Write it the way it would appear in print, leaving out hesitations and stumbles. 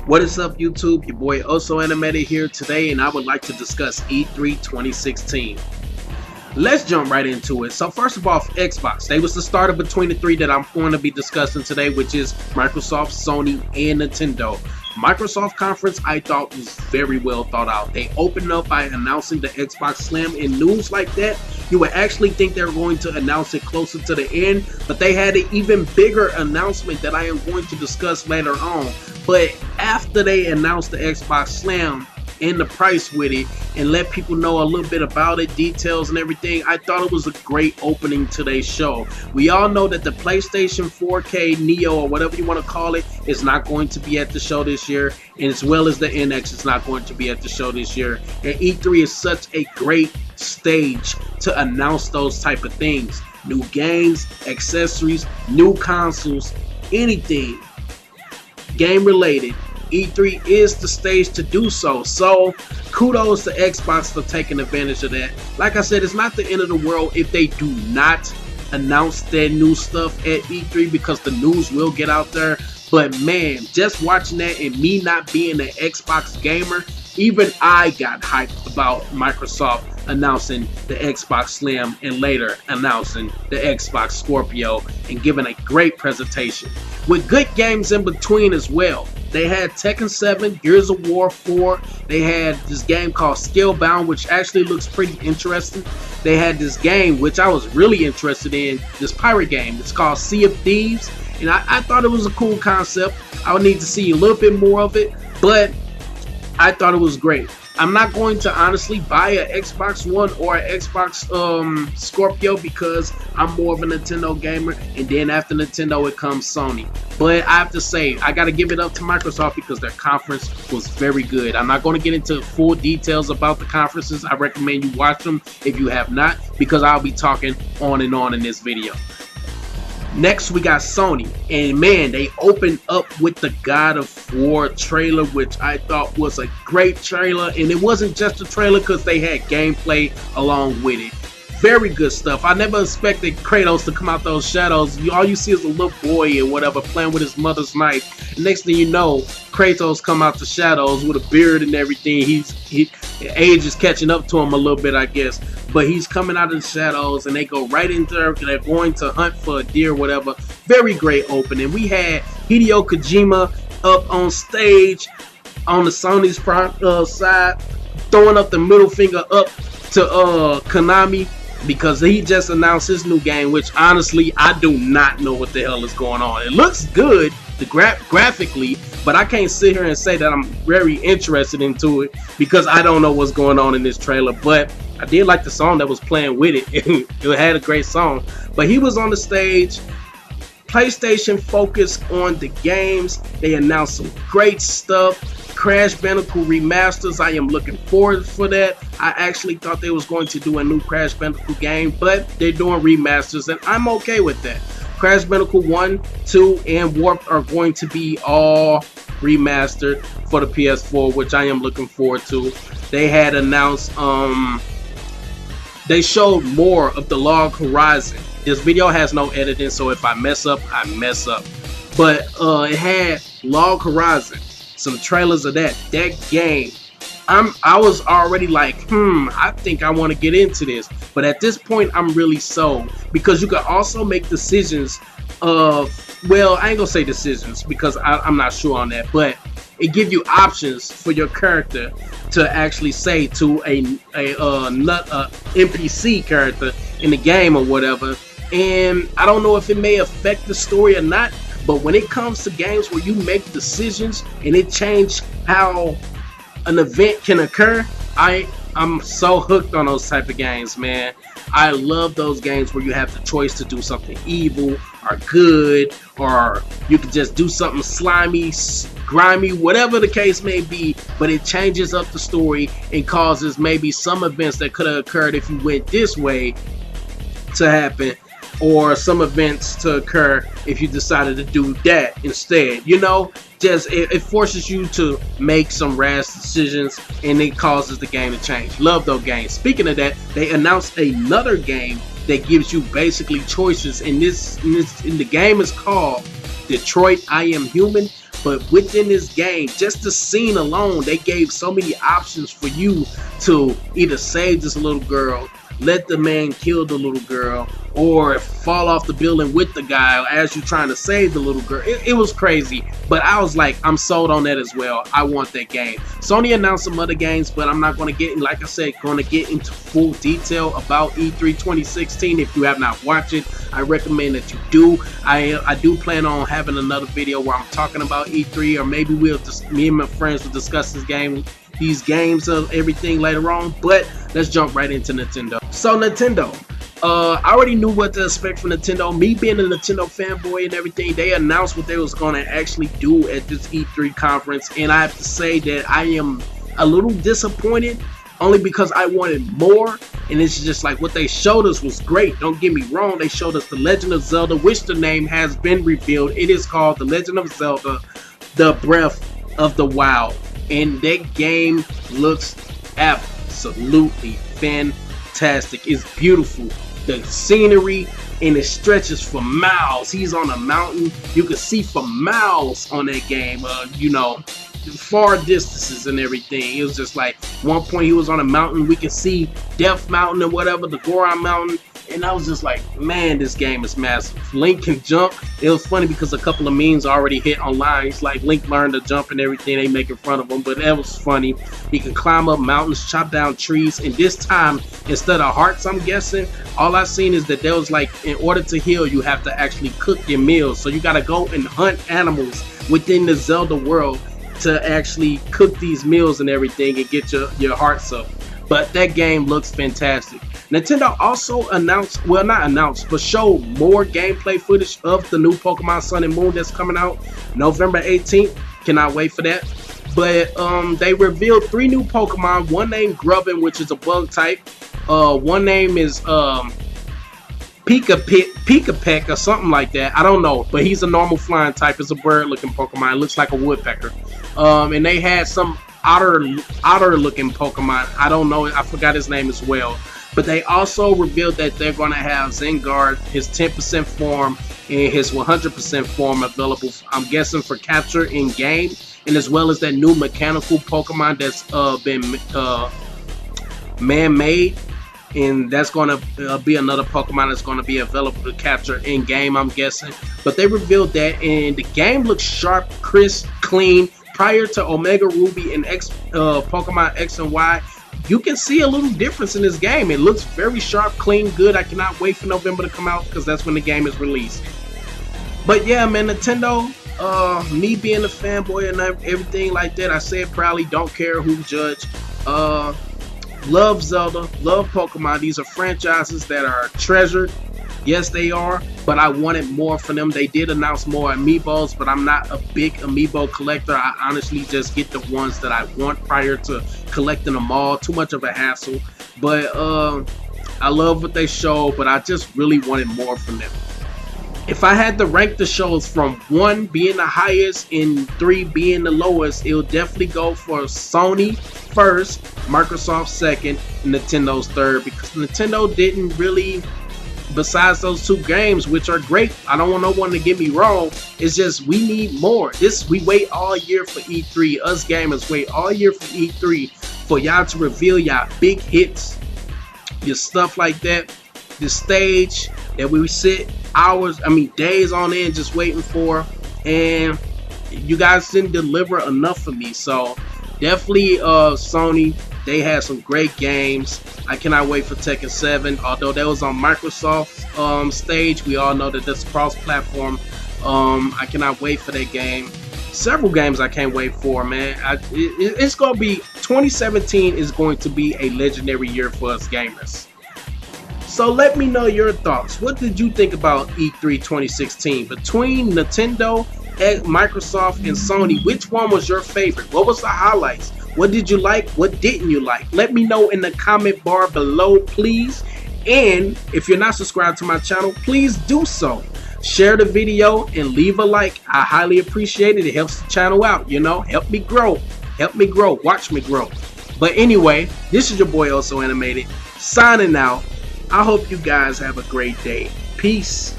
What is up, YouTube? Your boy Oso Animated here today, and I would like to discuss E3 2016. Let's jump right into it. So first of all, Xbox. They was the starter between the three that I'm going to be discussing today, which is Microsoft, Sony, and Nintendo. Microsoft conference I thought was very well thought out. They opened up by announcing the Xbox Slim. In news like that, you would actually think they were going to announce it closer to the end, but they had an even bigger announcement that I am going to discuss later on. But after they announced the Xbox Slim and the price with it and let people know a little bit about it, details and everything, I thought it was a great opening to their show. We all know that the PlayStation 4K Neo, or whatever you want to call it, is not going to be at the show this year, and as well as the NX is not going to be at the show this year. And E3 is such a great stage to announce those type of things. New games, accessories, new consoles, anything game related. E3 is the stage to do so. So kudos to Xbox for taking advantage of that. Like I said, it's not the end of the world if they do not announce their new stuff at E3, because the news will get out there. But man, just watching that and me not being an Xbox gamer, even I got hyped about Microsoft announcing the Xbox Slim and later announcing the Xbox Scorpio and giving a great presentation with good games in between as well. They had Tekken 7, Gears of War 4. They had this game called Scalebound, which actually looks pretty interesting. They had this game, which I was really interested in, this pirate game. It's called Sea of Thieves. And I thought it was a cool concept. I would need to see a little bit more of it, but I thought it was great. I'm not going to honestly buy an Xbox One or an Xbox Scorpio because I'm more of a Nintendo gamer, and then after Nintendo it comes Sony. But I have to say, I got to give it up to Microsoft because their conference was very good. I'm not going to get into full details about the conferences. I recommend you watch them if you have not, because I'll be talking on and on in this video. Next, we got Sony, and man, they opened up with the God of War trailer, which I thought was a great trailer. And it wasn't just a trailer because they had gameplay along with it. Very good stuff. I never expected Kratos to come out those shadows. All you see is a little boy or whatever playing with his mother's knife. And next thing you know, Kratos come out the shadows with a beard and everything. Age is catching up to him a little bit, I guess. But he's coming out of the shadows, and they go right into there. They're going to hunt for a deer, whatever. Very great opening. We had Hideo Kojima up on stage on the Sony's side, throwing up the middle finger up to Konami, because he just announced his new game, which honestly I do not know what the hell is going on. It looks good graphically, but I can't sit here and say that I'm very interested into it because I don't know what's going on in this trailer. But I did like the song that was playing with it. It had a great song. But he was on the stage. PlayStation focused on the games. They announced some great stuff. Crash Bandicoot remasters. I am looking forward for that. I actually thought they was going to do a new Crash Bandicoot game, but they're doing remasters, and I'm okay with that. Crash Bandicoot 1, 2, and Warped are going to be all remastered for the PS4, which I am looking forward to. They had announced, they showed more of the Log Horizon. This video has no editing, so if I mess up, I mess up. But it had Log Horizon, some trailers of that game. I was already like, I think I want to get into this. But at this point, I'm really sold, because you can also make decisions of, well, I ain't gonna say decisions because I'm not sure on that, but it gives you options for your character to actually say to a NPC character in the game or whatever. And I don't know if it may affect the story or not, but when it comes to games where you make decisions and it changes how an event can occur, I'm so hooked on those type of games, man. I love those games where you have the choice to do something evil or good, or you can just do something slimy, grimy, whatever the case may be, but it changes up the story and causes maybe some events that could have occurred if you went this way to happen, or some events to occur if you decided to do that instead. You know, just it forces you to make some rash decisions, and it causes the game to change. Love those games. Speaking of that, they announced another game that gives you basically choices, and the game is called Detroit I Am Human. but within this game, just the scene alone, they gave so many options for you to either save this little girl, let the man kill the little girl, or fall off the building with the guy as you're trying to save the little girl. It was crazy, but I was like, I'm sold on that as well. I want that game. Sony announced some other games, but I'm not going to get, like I said, going to get into full detail about E3 2016. If you have not watched it, I recommend that you do. I do plan on having another video where I'm talking about E3, or maybe me and my friends will discuss these games of everything later on. But let's jump right into Nintendo. So Nintendo, I already knew what to expect from Nintendo. Me being a Nintendo fanboy and everything, they announced what they was going to actually do at this E3 conference, and I have to say that I am a little disappointed, only because I wanted more. And it's just like, what they showed us was great, don't get me wrong. They showed us The Legend of Zelda, which the name has been revealed. It is called The Legend of Zelda, The Breath of the Wild, and that game looks absolutely fantastic. It's beautiful, the scenery, and it stretches for miles. He's on a mountain, you can see for miles on that game, you know, far distances and everything. It was just like, one point he was on a mountain, we can see Death Mountain or whatever, the Goron Mountain, and I was just like, man, this game is massive. Link can jump. It was funny because a couple of memes already hit online. It's like Link learned to jump and everything they make in front of him, but that was funny. He can climb up mountains, chop down trees, and this time, instead of hearts, I'm guessing, all I've seen is that there was like, in order to heal, you have to actually cook your meals. So you gotta go and hunt animals within the Zelda world to actually cook these meals and everything and get your hearts up. But that game looks fantastic. Nintendo also announced, well, not announced, but showed more gameplay footage of the new Pokemon Sun and Moon that's coming out November 18th. Cannot wait for that. But they revealed 3 new Pokemon. One named Grubbin, which is a bug type. One name is Pikapeck or something like that. I don't know, but he's a normal flying type. It's a bird looking Pokemon. It looks like a woodpecker. And they had some otter looking Pokemon. I don't know, I forgot his name as well. But they also revealed that they're going to have Zengarde, his 10% form and his 100% form available, I'm guessing, for capture in game, and as well as that new mechanical Pokemon that's been man-made, and that's going to be another Pokemon that's going to be available to capture in game, I'm guessing. But they revealed that, and the game looks sharp, crisp, clean. Prior to Omega Ruby and Pokemon X and Y, you can see a little difference in this game. It looks very sharp, clean, good. I cannot wait for November to come out because that's when the game is released. But yeah, man, Nintendo, me being a fanboy and everything like that, I say it proudly, don't care who judge. Love Zelda, love Pokemon. These are franchises that are treasured. Yes, they are, but I wanted more from them. They did announce more amiibos, but I'm not a big amiibo collector. I honestly just get the ones that I want prior to collecting them all. Too much of a hassle. But I love what they show, but I just really wanted more from them. If I had to rank the shows from 1 being the highest and 3 being the lowest, it'll definitely go for Sony first, Microsoft second, and Nintendo's third, because Nintendo didn't really, besides those 2 games, which are great, I don't want no one to get me wrong, it's just we need more. We wait all year for E3. Us gamers wait all year for E3 for y'all to reveal y'all big hits, your stuff like that. The stage that we sit hours, days on end just waiting for, and you guys didn't deliver enough for me. So definitely Sony, they had some great games. I cannot wait for Tekken 7, although that was on Microsoft stage. We all know that that's cross-platform. I cannot wait for that game. Several games I can't wait for, man. It's gonna be, 2017 is going to be a legendary year for us gamers. So let me know your thoughts. What did you think about E3 2016? Between Nintendo, Microsoft, and Sony, which one was your favorite? What was the highlights? What did you like? What didn't you like? Let me know in the comment bar below, please. And if you're not subscribed to my channel, please do so. Share the video and leave a like. I highly appreciate it. It helps the channel out, you know. Help me grow. Help me grow. Watch me grow. But anyway, this is your boy Also Animated, signing out. I hope you guys have a great day. Peace.